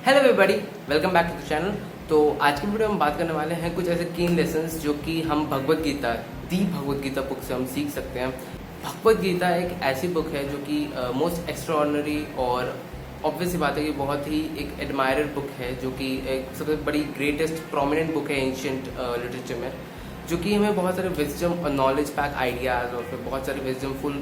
Hello everybody, welcome back to the channel. तो आज की वीडियो में हम बात करने वाले हैं कुछ ऐसे कीन लेसन्स जो कि हम भगवत गीता बुक से हम सीख सकते हैं। भगवत गीता एक ऐसी बुक है जो कि मोस्ट एक्स्ट्राऑर्डिनरी और ऑब्वियस सी बात है कि बहुत ही एक एडमायरर बुक है, जो कि एक सबसे बड़ी ग्रेटेस्ट प्रोमिनेंट बुक है एंशिएंट लिटरेचर में, जो कि हमें बहुत सारे विजडम और नॉलेज पैक आइडियाज़ और फिर बहुत सारे विजडमफुल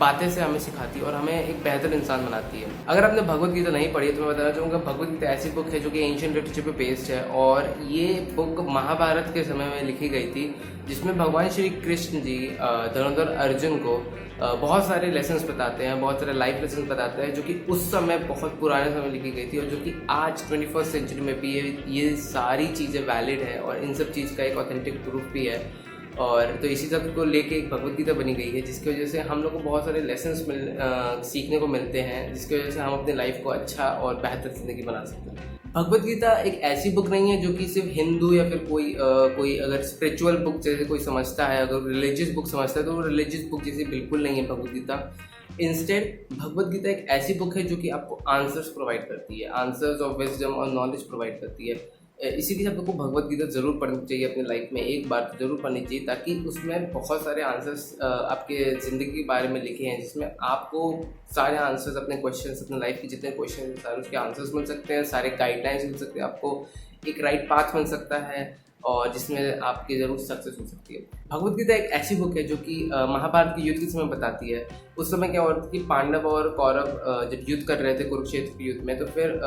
बातें से हमें सिखाती है और हमें एक बेहतर इंसान बनाती है। अगर आपने भगवत गीता नहीं पढ़ी है तो मैं बताना चाहूँगा, भगवत गीता ऐसी बुक है जो कि एंशिएंट लिटरेचर पे बेस्ड है और ये बुक महाभारत के समय में लिखी गई थी, जिसमें भगवान श्री कृष्ण जी धनुर्धर अर्जुन को बहुत सारे लेसन्स बताते हैं, बहुत सारे लाइफ लेसन्स बताते हैं, जो कि उस समय बहुत पुराने समय लिखी गई थी और जो कि आज 21st सेंचुरी में भी ये सारी चीज़ें वैलिड है और इन सब चीज़ का एक ऑथेंटिक प्रूफ भी है। और तो इसी सब को लेके एक भगवत गीता बनी गई है, जिसकी वजह से हम लोग को बहुत सारे लेसन्स सीखने को मिलते हैं, जिसकी वजह से हम अपनी लाइफ को अच्छा और बेहतर ज़िंदगी बना सकते हैं। भगवत गीता एक ऐसी बुक नहीं है जो कि सिर्फ हिंदू या फिर कोई अगर स्पिरिचुअल बुक जैसे कोई समझता है, अगर रिलीजियस बुक समझता है, तो वो रिलीजियस बुक जैसी बिल्कुल नहीं है भगवत गीता। इंस्टेड भगवत गीता एक ऐसी बुक है जो कि आपको आंसर्स प्रोवाइड करती है, आंसर्स ऑफ विजडम और नॉलेज प्रोवाइड करती है। इसीलिए आप लोग को भगवत गीता ज़रूर पढ़नी चाहिए, अपनी लाइफ में एक बार ज़रूर पढ़नी चाहिए, ताकि उसमें बहुत सारे आंसर्स आपके ज़िंदगी के बारे में लिखे हैं, जिसमें आपको सारे आंसर्स अपने क्वेश्चंस, अपने लाइफ के जितने क्वेश्चन हैं सारे उसके आंसर्स मिल सकते हैं, सारे गाइडलाइंस मिल सकते हैं, आपको एक राइट पाथ मिल सकता है और जिसमें आपकी ज़रूर सक्सेस हो सकती है। भगवत गीता एक ऐसी बुक है जो कि महाभारत के युद्ध के समय बताती है। उस समय क्या हुआ था कि पांडव और कौरव जब युद्ध कर रहे थे कुरुक्षेत्र के युद्ध में, तो फिर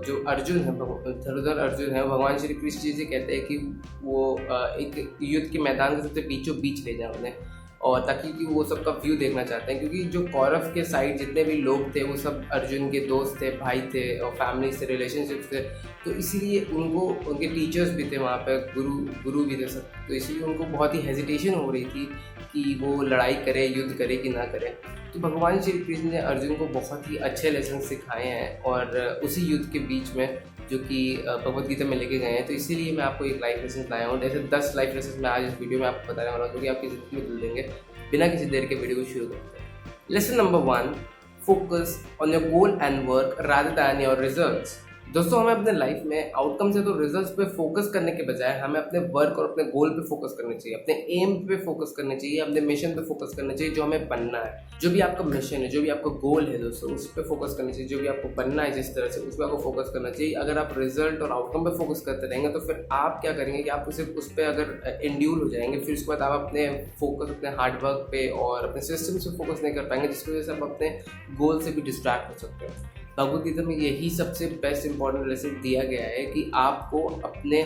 जो अर्जुन है, धनुर्धर अर्जुन है, भगवान श्री कृष्ण जी से कहते हैं कि वो एक युद्ध के मैदान के सबसे बीचों बीच ले जाए उन्हें, और ताकि कि वो सबका व्यू देखना चाहते हैं, क्योंकि जो कौरव के साइड जितने भी लोग थे वो सब अर्जुन के दोस्त थे, भाई थे और फैमिली से रिलेशनशिप्स थे, तो इसीलिए उनको उनके टीचर्स भी थे वहाँ पे, गुरु भी थे सब, तो इसीलिए उनको बहुत ही हेजिटेशन हो रही थी कि वो लड़ाई करे, युद्ध करे कि ना करे। तो भगवान श्री कृष्ण ने अर्जुन को बहुत ही अच्छे लेसन सिखाए हैं और उसी युद्ध के बीच में जो कि भगवत गीता में लेके गए हैं। तो इसीलिए मैं आपको एक लाइफ लेसन लाया हूँ। जैसे 10 लाइफ लेसन मैं आज इस वीडियो में आपको बताने वाला हूँ, जो कि आपकी ज़िंदगी में दिल देंगे। बिना किसी देर के वीडियो को शुरू करते हैं। Lesson number 1, focus on your goal and work rather than your results. दोस्तों, हमें अपने लाइफ में आउटकम से तो रिजल्ट्स पे फोकस करने के बजाय हमें अपने वर्क और अपने गोल पे फोकस करना चाहिए, अपने एम पे फोकस करना चाहिए, अपने मिशन पे फोकस करना चाहिए, जो हमें बनना है। जो भी आपका मिशन है, जो भी आपका गोल है दोस्तों, उस पर फोकस करना चाहिए। जो भी आपको बनना है जिस तरह से, उस पर आपको फोकस करना चाहिए। अगर आप रिजल्ट और आउटकम पे फोकस करते रहेंगे तो फिर आप क्या करेंगे कि आप सिर्फ उस पर अगर इंड्यूल हो जाएंगे, फिर उसके बाद आप अपने फोकस अपने हार्डवर्क पे और अपने सिस्टम से फोकस नहीं कर पाएंगे, जिसकी वजह से आप अपने गोल से भी डिस्ट्रैक्ट हो सकते हैं। भगवत गीता में यही सबसे बेस्ट इंपॉर्टेंट लेसन दिया गया है कि आपको अपने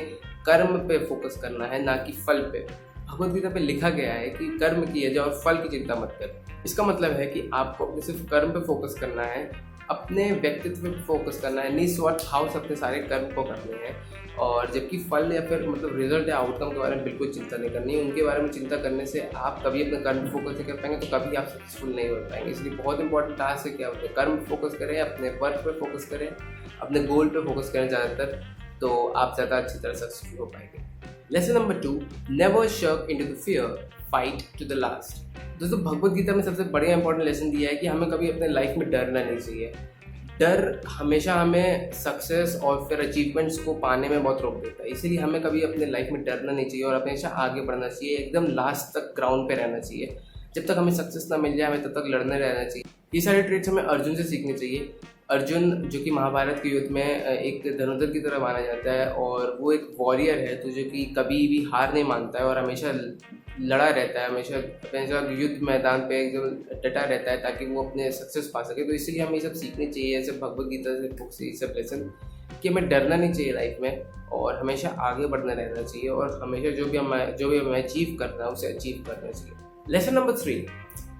कर्म पे फोकस करना है, ना कि फल पे। भगवत गीता पे लिखा गया है कि कर्म किया जाए और फल की चिंता मत कर। इसका मतलब है कि आपको अपने सिर्फ कर्म पे फोकस करना है, अपने व्यक्तित्व पे फोकस करना है, निस्वार्थ भाव से अपने सारे कर्म को करने हैं, और जबकि फल या फिर मतलब रिजल्ट या आउटकम के बारे में बिल्कुल चिंता नहीं करनी है। उनके बारे में चिंता करने से आप कभी अपने कर्म पे फोकस नहीं कर पाएंगे, तो कभी आप सक्सेसफुल नहीं हो पाएंगे। इसलिए बहुत इंपॉर्टेंट टास्क है कि आप अपने कर्म पे फोकस करें, अपने वर्क पे फोकस करें, अपने गोल पे फोकस करें ज़्यादातर, तो आप ज़्यादा अच्छी तरह सक्सेसफुल हो पाएंगे। Lesson number 2, never sink into the fear, fight to the last. दोस्तों, भगवत गीता में सबसे बढ़िया इंपॉर्टेंट लेसन दिया है कि हमें कभी अपने लाइफ में डरना नहीं चाहिए। डर हमेशा हमें सक्सेस और फिर अचीवमेंट्स को पाने में बहुत रोक देता है। इसीलिए हमें कभी अपने लाइफ में डरना नहीं चाहिए और हमेशा आगे बढ़ना चाहिए, एकदम लास्ट तक ग्राउंड पे रहना चाहिए। जब तक हमें सक्सेस ना मिल जाए, हमें तब तक लड़ने रहना चाहिए। ये सारे ट्रेड्स हमें अर्जुन से सीखने चाहिए। अर्जुन जो कि महाभारत के युद्ध में एक धनुर्धर की तरह माना जाता है और वो एक वॉरियर है, तो जो कि कभी भी हार नहीं मानता है और हमेशा लड़ा रहता है, हमेशा युद्ध मैदान पे एकदम डटा रहता है ताकि वो अपने सक्सेस पा सके। तो इसीलिए हमें ये सब सीखनी चाहिए, ऐसे भगवत गीता से बुक से ये सब लेसन, कि हमें डरना नहीं चाहिए लाइफ में और हमेशा आगे बढ़ना रहना चाहिए और हमेशा जो भी हमें अचीव करना है उसे अचीव करना चाहिए। Lesson number 3,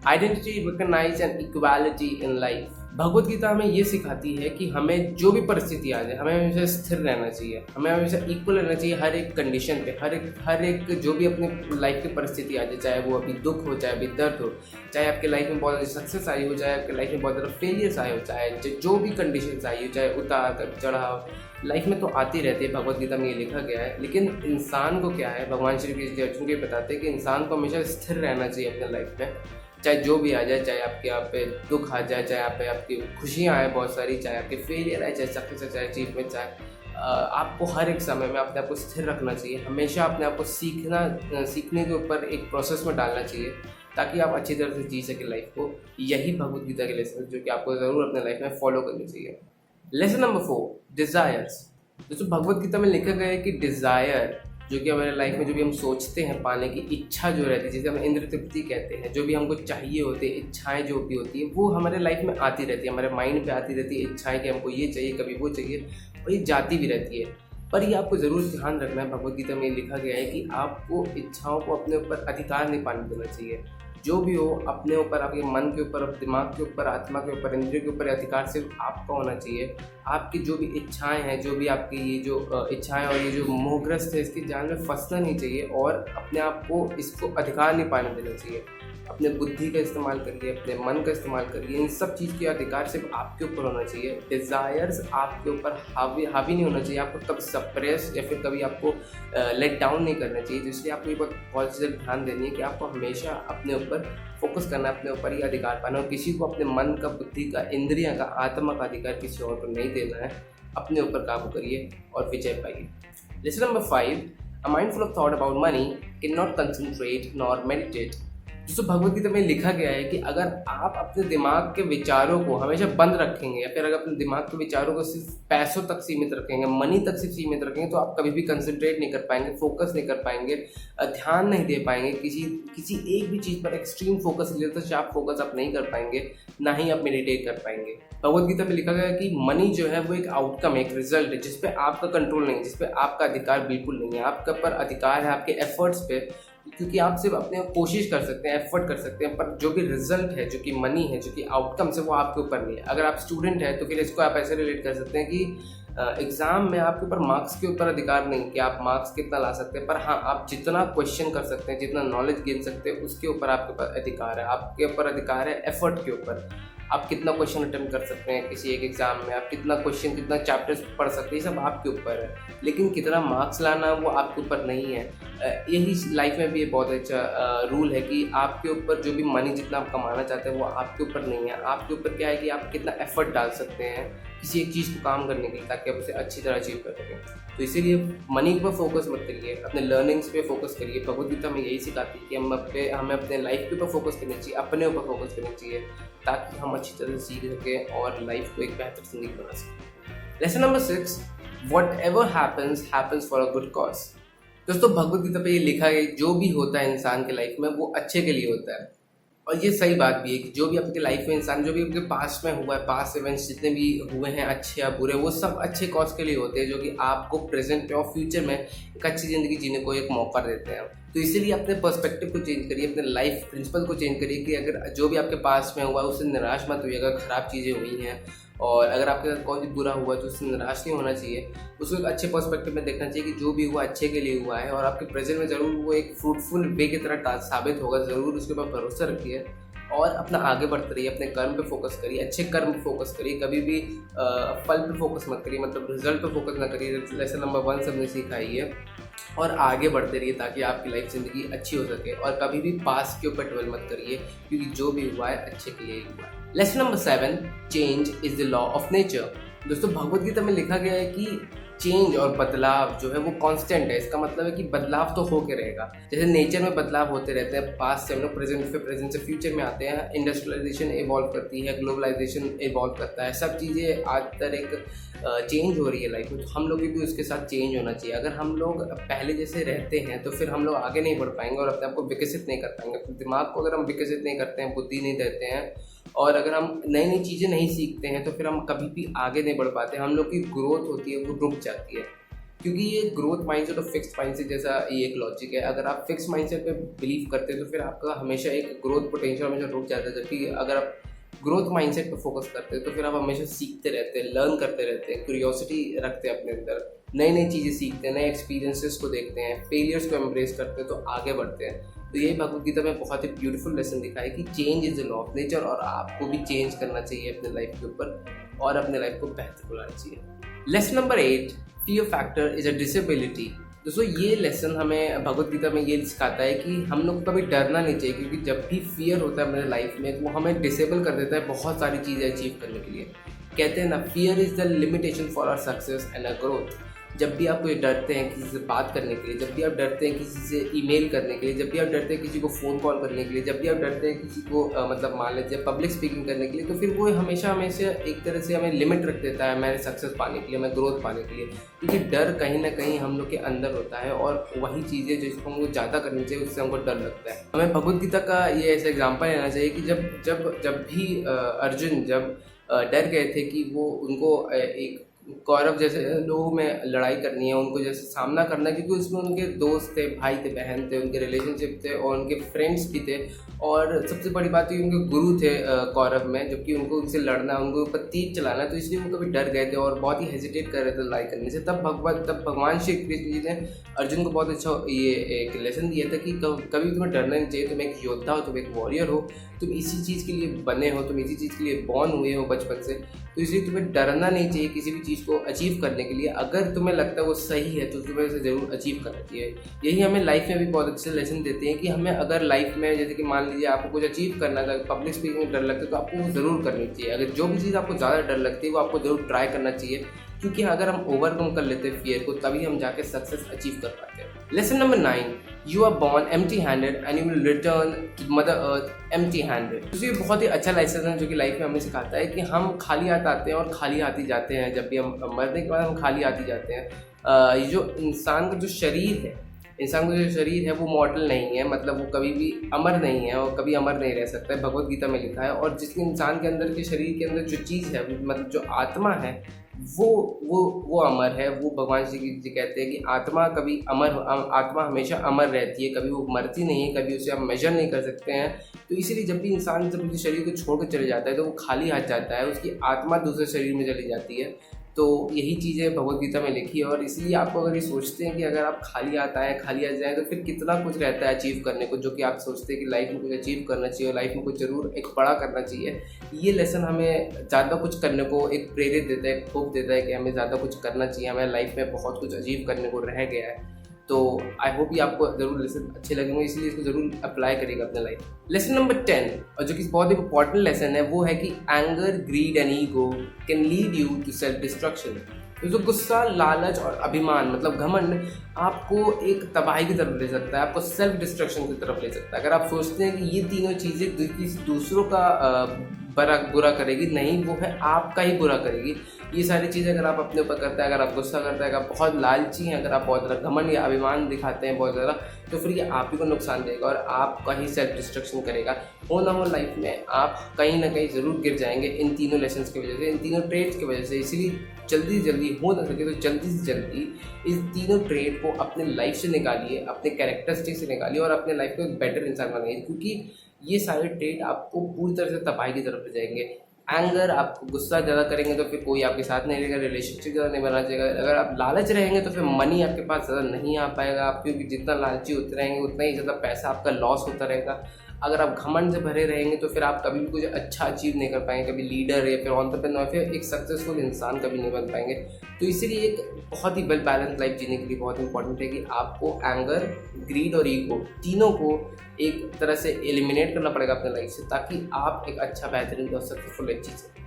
identity, recognise and equality in life. Bhagavad Gita हमें ये सिखाती है कि हमें जो भी परिस्थिति आ जाए, हमें हमेशा स्थिर रहना चाहिए, हमें हमेशा इक्वल रहना चाहिए हर एक कंडीशन पे। हर एक जो भी अपने लाइफ की परिस्थिति आ जाए, चाहे वो अभी दुख हो, चाहे अभी दर्द हो, चाहे आपके लाइफ में बहुत ज़्यादा सक्सेस आई हो, चाहे आपके लाइफ में बहुत ज़्यादा फेलियर्स आए हो, चाहे जो भी कंडीशन आई हो, चाहे उतार चढ़ाव लाइफ में तो आती रहती है। भगवत गीता में ये लिखा गया है। लेकिन इंसान को क्या है, भगवान श्री कृष्ण अर्जुन को बताते हैं कि इंसान को हमेशा स्थिर रहना चाहिए अपने लाइफ में। चाहे जो भी आ जाए, चाहे आपके यहाँ पे दुख आ जाए, चाहे यहाँ पे आपकी खुशियाँ आए बहुत सारी, चाहे आपके फेलियर आए, चाहे सक्सेस, चाहे अचीवमेंट, चाहे आपको हर एक समय में अपने आप को स्थिर रखना चाहिए। हमेशा अपने आप को सीखने के ऊपर एक प्रोसेस में डालना चाहिए ताकि आप अच्छी तरह से जी सकें लाइफ को। यही भगवद गीता के लेसन जो कि आपको ज़रूर अपने लाइफ में फॉलो करनी चाहिए। Lesson number 4, desires. दोस्तों भगवद गीता में लिखा गया है कि डिज़ायर जो कि हमारे लाइफ में जो भी हम सोचते हैं पाने की इच्छा जो रहती है, जिसे हम इंद्र तृप्ति कहते हैं, जो भी हमको चाहिए होते हैं, इच्छाएं जो भी होती है वो हमारे लाइफ में आती रहती है, हमारे माइंड पे आती रहती है इच्छाएं कि हमको ये चाहिए, कभी वो चाहिए, और ये जाती भी रहती है। पर ये आपको ज़रूर ध्यान रखना है, भगवद गीता में लिखा गया है कि आपको इच्छाओं को अपने ऊपर अधिकार नहीं पाने देना चाहिए। जो भी हो अपने ऊपर, आपके मन के ऊपर, दिमाग के ऊपर, आत्मा के ऊपर, इंद्रियों के ऊपर अधिकार सिर्फ आपका होना चाहिए। आपकी जो भी इच्छाएं हैं, जो भी आपकी ये जो इच्छाएं और ये जो मोहग्रस्त है, इसकी जान में फंसना नहीं चाहिए और अपने आप को इसको अधिकार नहीं पाने देना चाहिए। अपने बुद्धि का इस्तेमाल करिए, अपने मन का इस्तेमाल करिए, इन सब चीज़ के अधिकार सिर्फ आपके ऊपर होना चाहिए। डिज़ायर्स आपके ऊपर हावी नहीं होना चाहिए, आपको कभी सप्रेस या फिर कभी आपको लेट डाउन नहीं करना चाहिए। तो इसलिए आपको ये बहुत चीज़ें ध्यान देनी है कि आपको हमेशा अपने ऊपर फोकस करना है, अपने ऊपर ही अधिकार पाना, और किसी को अपने मन का, बुद्धि का, इंद्रिया का, आत्मा का अधिकार किसी और को नहीं देना है। अपने ऊपर काबू करिए और विजय पाइए। Lesson number 5, a mindful of thought about money can not concentrate nor meditate. दोस्तों भगवद गीता में लिखा गया है कि अगर आप अपने दिमाग के विचारों को हमेशा बंद रखेंगे या फिर अगर अपने दिमाग के विचारों को सिर्फ पैसों तक सीमित रखेंगे, मनी तक सिर्फ सीमित रखेंगे, तो आप कभी भी कंसंट्रेट नहीं कर पाएंगे, फोकस नहीं कर पाएंगे, ध्यान नहीं दे पाएंगे किसी एक भी चीज़ पर। एक्सट्रीम फोकस ले तो शार्प फोकस आप नहीं कर पाएंगे, ना ही आप मेडिटेट कर पाएंगे। भगवद गीता में लिखा गया है कि मनी जो है वो एक आउटकम, एक रिजल्ट है जिसपे आपका कंट्रोल नहीं है, जिसपे आपका अधिकार बिल्कुल नहीं है। आपके ऊपर अधिकार है आपके एफर्ट्स पे, क्योंकि आप सिर्फ अपने कोशिश कर सकते हैं, एफर्ट कर सकते हैं, पर जो भी रिजल्ट है, जो कि मनी है, जो कि आउटकम्स है, वो आपके ऊपर नहीं है। अगर आप स्टूडेंट हैं तो फिर इसको आप ऐसे रिलेट कर सकते हैं कि एग्ज़ाम में आपके ऊपर मार्क्स के ऊपर अधिकार नहीं कि आप मार्क्स कितना ला सकते हैं, पर हाँ आप जितना क्वेश्चन कर सकते हैं, जितना नॉलेज गेन सकते हैं, उसके ऊपर आपके पास अधिकार है। आपके ऊपर अधिकार है एफर्ट के ऊपर। आप कितना क्वेश्चन अटेम्प्ट कर सकते हैं किसी एक एग्जाम में, आप कितना चैप्टर्स पढ़ सकते हैं, ये सब आपके ऊपर है। लेकिन कितना मार्क्स लाना वो आपके ऊपर नहीं है। यही लाइफ में भी ये बहुत अच्छा रूल है कि आपके ऊपर जो भी मनी जितना आप कमाना चाहते हैं वो आपके ऊपर नहीं है। आपके ऊपर क्या है कि आप कितना एफर्ट डाल सकते हैं किसी एक चीज़ को काम करने के लिए, ताकि आप उसे अच्छी तरह अचीव कर सकें। तो इसीलिए मनी पर फोकस मत करिए, अपने लर्निंग्स पे फोकस करिए। भगवद गीता में यही सिखाती है कि हमें अपने लाइफ के ऊपर फोकस करना चाहिए, अपने ऊपर फोकस करना चाहिए, ताकि हम अच्छी तरह से सीख सकें और लाइफ को एक बेहतर जिंदगी बना सकें। Lesson number 6, what ever happens for a good cause. दोस्तों भगवद गीता पे ये लिखा है जो भी होता है इंसान के लाइफ में वो अच्छे के लिए होता है। और ये सही बात भी है कि जो भी आपके लाइफ में इंसान, जो भी आपके पास्ट में हुआ है, पास्ट इवेंट्स जितने भी हुए हैं अच्छे या बुरे, वो सब अच्छे कॉज के लिए होते हैं, जो कि आपको प्रेजेंट और फ्यूचर में एक अच्छी ज़िंदगी जीने को एक मौका देते हैं। तो इसीलिए अपने पर्सपेक्टिव को चेंज करिए, अपने लाइफ प्रिंसिपल को चेंज करिए कि अगर जो भी आपके पास्ट में हुआ है उससे निराश मत होइए। अगर ख़राब चीज़ें हुई हैं और अगर आपके साथ कोई बुरा हुआ तो उससे निराश नहीं होना चाहिए, उसको एक अच्छे पर्सपेक्टिव में देखना चाहिए कि जो भी हुआ अच्छे के लिए हुआ है और आपके प्रेजेंट में ज़रूर वो एक फ्रूटफुल वे की तरह साबित होगा। ज़रूर उसके ऊपर भरोसा रखिए और अपना आगे बढ़ते रहिए, अपने कर्म पे फोकस करिए, अच्छे कर्म पे फोकस करिए। कभी भी फल पे फोकस मत करिए, मतलब रिजल्ट पे फोकस ना करिए। लेसन नंबर 1 सबने सिखाई है। और आगे बढ़ते रहिए ताकि आपकी लाइफ ज़िंदगी अच्छी हो सके। और कभी भी पास्ट के ऊपर ट्वेल मत करिए, क्योंकि जो भी हुआ है अच्छे के लिए ही हुआ है। Lesson number 7, change is the law of nature. दोस्तों भगवद गीता में लिखा गया है कि चेंज और बदलाव जो है वो कांस्टेंट है। इसका मतलब है कि बदलाव तो होके रहेगा। जैसे नेचर में बदलाव होते रहते हैं, पास्ट से हम लोग प्रेजेंट से फ्यूचर में आते हैं। इंडस्ट्रियलाइजेशन इवॉल्व करती है, ग्लोबलाइजेशन इवॉल्व करता है, सब चीज़ें आज तक एक चेंज हो रही है लाइफ में। तो हम लोग भी उसके साथ चेंज होना चाहिए। अगर हम लोग पहले जैसे रहते हैं तो फिर हम लोग आगे नहीं बढ़ पाएंगे और अपने आप को विकसित नहीं कर पाएंगे। अपने दिमाग को अगर हम विकसित नहीं करते हैं, बुद्धि नहीं देते हैं और अगर हम नई नई चीज़ें नहीं सीखते हैं तो फिर हम कभी भी आगे नहीं बढ़ पाते। हम लोग की ग्रोथ होती है वो रुक जाती है, क्योंकि ये ग्रोथ माइंडसेट और फिक्स्ड माइंडसेट जैसा ये एक लॉजिक है। अगर आप फिक्स माइंडसेट पे बिलीव करते हैं तो फिर आपका हमेशा एक ग्रोथ पोटेंशियल हमेशा रुक जाता है। जबकि अगर आप ग्रोथ माइंडसेट पे फोकस करते हैं तो फिर आप हमेशा सीखते रहते हैं, लर्न करते रहते हैं, क्यूरियोसिटी रखते हैं अपने अंदर, नई नई चीज़ें सीखते हैं, नए एक्सपीरियंसेस को देखते हैं, फेलियर्स को एम्ब्रेस करते हैं तो आगे बढ़ते हैं। तो यही भगवद गीता में बहुत ही ब्यूटीफुल लेसन दिखा है कि change is the law of nature और आपको भी चेंज करना चाहिए अपने लाइफ के ऊपर और अपने लाइफ को बेहतर बनाना चाहिए। Lesson number 8, fear factor is a disability. दोस्तों ये लेसन हमें भगवत गीता में ये सिखाता है कि हम लोग को कभी डरना नहीं चाहिए, क्योंकि जब भी फियर होता है हमारे लाइफ में तो वो हमें डिसेबल कर देता है बहुत सारी चीज़ें अचीव करने के लिए। कहते हैं ना, fear is the limitation for our success and our growth. जब भी आप कोई डरते हैं किसी से बात करने के लिए, जब भी आप डरते हैं किसी से ईमेल करने के लिए, जब भी आप डरते हैं किसी को फ़ोन कॉल करने के लिए, जब भी आप डरते हैं किसी को मतलब मान लीजिए पब्लिक स्पीकिंग करने के लिए, तो फिर वो हमेशा हमेशा एक तरह से हमें लिमिट रख देता है हमारे सक्सेस पाने के लिए, हमें ग्रोथ पाने के लिए। क्योंकि डर कहीं ना कहीं हम लोग के अंदर होता है और वही चीज़ें जिसको हमको ज़्यादा करनी चाहिए उससे हमको डर लगता है। हमें भगवत गीता का ये ऐसा एग्जाम्पल लेना चाहिए कि जब भी अर्जुन जब डर गए थे कि वो उनको एक कौरव जैसे लोगों में लड़ाई करनी है, उनको जैसे सामना करना है, क्योंकि उसमें उनके दोस्त थे, भाई थे, बहन थे, उनके रिलेशनशिप थे और उनके फ्रेंड्स भी थे, और सबसे बड़ी बात है उनके गुरु थे कौरव में, जबकि उनको उनसे लड़ना, उनको ऊपर तीर चलाना, तो इसलिए वो कभी डर गए थे और बहुत ही हेजिटेट कर रहे थे लड़ाई करने से। तब भगवान श्री कृष्ण जी ने अर्जुन को बहुत अच्छा ये एक लेसन दिया था कि कभी तुम्हें डरना नहीं चाहिए, तुम एक योद्धा हो, तुम एक वॉरियर हो, तुम इसी चीज़ के लिए बने हो, तुम इसी चीज़ के लिए बॉर्न हुए हो बचपन से, तो इसलिए तुम्हें डरना नहीं चाहिए किसी भी चीज़ को अचीव करने के लिए। अगर तुम्हें लगता है वो सही है तो तुम्हें उसे ज़रूर अचीव करना चाहिए। यही हमें लाइफ में भी बहुत अच्छे लेसन देते हैं कि हमें अगर लाइफ में जैसे कि मान लीजिए आपको कुछ अचीव करना है, पब्लिक स्पीकिंग में डर लगता है तो आपको वो ज़रूर करनी चाहिए। अगर जो भी चीज़ आपको ज़्यादा डर लगती है वो आपको ज़रूर ट्राई करना चाहिए, क्योंकि अगर हम ओवरकम कर लेते हैं फियर को तभी हम जाके सक्सेस अचीव कर पाते हैं। Lesson number 9, you are born empty handed and you will return to mother earth empty handed. तो ये बहुत ही अच्छा लेसन है जो कि लाइफ में हमें सिखाता है कि हम खाली हाथ आते हैं और खाली हाथ ही जाते हैं। जब भी हम मरने के बाद हम खाली हाथ ही जाते हैं। ये जो इंसान का जो शरीर है वो मॉर्टल नहीं है, मतलब वो कभी भी अमर नहीं है और कभी अमर नहीं रह सकता है, भगवत गीता में लिखा है। और जिसके इंसान के अंदर के शरीर के अंदर जो चीज़ है, मतलब जो आत्मा है, वो अमर है। वो भगवान श्री जी कहते हैं कि आत्मा हमेशा अमर रहती है, कभी वो मरती नहीं है, कभी उसे आप मेजर नहीं कर सकते हैं। तो इसीलिए जब भी इंसान जब अपने शरीर को छोड़ कर चले जाता है तो वो खाली हाथ जाता है, उसकी आत्मा दूसरे शरीर में चली जाती है। तो यही चीज़ें भगवत गीता में लिखी है। और इसलिए आपको अगर ये सोचते हैं कि अगर आप खाली हाथ आए, खाली हाथ जाएँ, तो फिर कितना कुछ रहता है अचीव करने को, जो कि आप सोचते हैं कि लाइफ में कुछ अचीव करना चाहिए और लाइफ में कुछ ज़रूर एक बड़ा करना चाहिए। ये लेसन हमें ज़्यादा कुछ करने को एक प्रेरित देता है, होप देता है कि हमें ज़्यादा कुछ करना चाहिए, हमें लाइफ में बहुत कुछ अचीव करने को रह गया है। तो आई होप ये आपको ज़रूर लेसन अच्छे लगेंगे, इसलिए इसको ज़रूर अप्लाई करिएगा अपने लाइफ। लेसन नंबर 10, और जो कि बहुत इंपॉर्टेंट लेसन है, वो है कि anger, greed and ego can lead you to self destruction. तो जो गुस्सा, लालच और अभिमान मतलब घमंड आपको एक तबाही की तरफ ले सकता है, आपको सेल्फ डिस्ट्रक्शन की तरफ ले सकता है। अगर आप सोचते हैं कि ये तीनों चीज़ें दूसरों का बुरा करेगी, नहीं, वो है आपका ही बुरा करेगी। ये सारी चीज़ें अगर आप अपने ऊपर करते हैं, अगर आप गुस्सा करते हैं, अगर आप बहुत लालची हैं, अगर आप बहुत ज़्यादा घमंड या अभिमान दिखाते हैं बहुत ज़्यादा, तो फिर ये आप ही को नुकसान देगा और आपका ही सेल्फ डिस्ट्रक्शन करेगा। हो ना हो लाइफ में आप कहीं ना कहीं ज़रूर गिर जाएंगे इन तीनों लेसन्स की वजह से, इन तीनों ट्रेड्स की वजह से। इसीलिए जल्दी से जल्दी हो ना सके तो जल्दी से जल्दी इस तीनों ट्रेड को अपने लाइफ से निकालिए, अपने कैरेक्टरिस्टिक से निकालिए और अपने लाइफ को एक बेटर इंसान बनाइए, क्योंकि ये सारे ट्रेड आपको पूरी तरह से तबाही की तरफ ले जाएंगे। एंगर, आप गुस्सा ज़्यादा करेंगे तो फिर कोई आपके साथ नहीं रहेगा, रिलेशनशिप ज़्यादा नहीं बना जाएगा। अगर आप लालच रहेंगे तो फिर मनी आपके पास ज़्यादा नहीं आ पाएगा, आप क्योंकि जितना लालची होते रहेंगे उतना ही ज़्यादा पैसा आपका लॉस होता रहेगा। अगर आप घमंड से भरे रहेंगे तो फिर आप कभी भी कुछ अच्छा अचीव नहीं कर पाएंगे, कभी लीडर या फिर एंटरप्रेन्योर, फिर एक सक्सेसफुल इंसान कभी नहीं बन पाएंगे। तो इसीलिए एक बहुत ही वेल बैलेंस लाइफ जीने के लिए बहुत इंपॉर्टेंट है कि आपको एंगर, ग्रीड और ईगो तीनों को एक तरह से एलिमिनेट करना पड़ेगा अपने लाइफ से, ताकि आप एक अच्छा, बेहतरीन और सक्सेसफुल एक चीज़ है।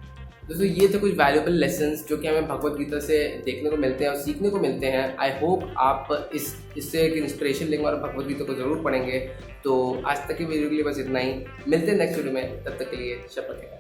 दोस्तों ये थे कुछ वैल्यूएबल लेसन्स जो कि हमें भगवत गीता से देखने को मिलते हैं और सीखने को मिलते हैं। आई होप आप इससे एक इंस्पिरेशन लेंगे और भगवत गीता को ज़रूर पढ़ेंगे। तो आज तक की वीडियो के लिए बस इतना ही, मिलते हैं नेक्स्ट वीडियो में, तब तक के लिए शपथ है।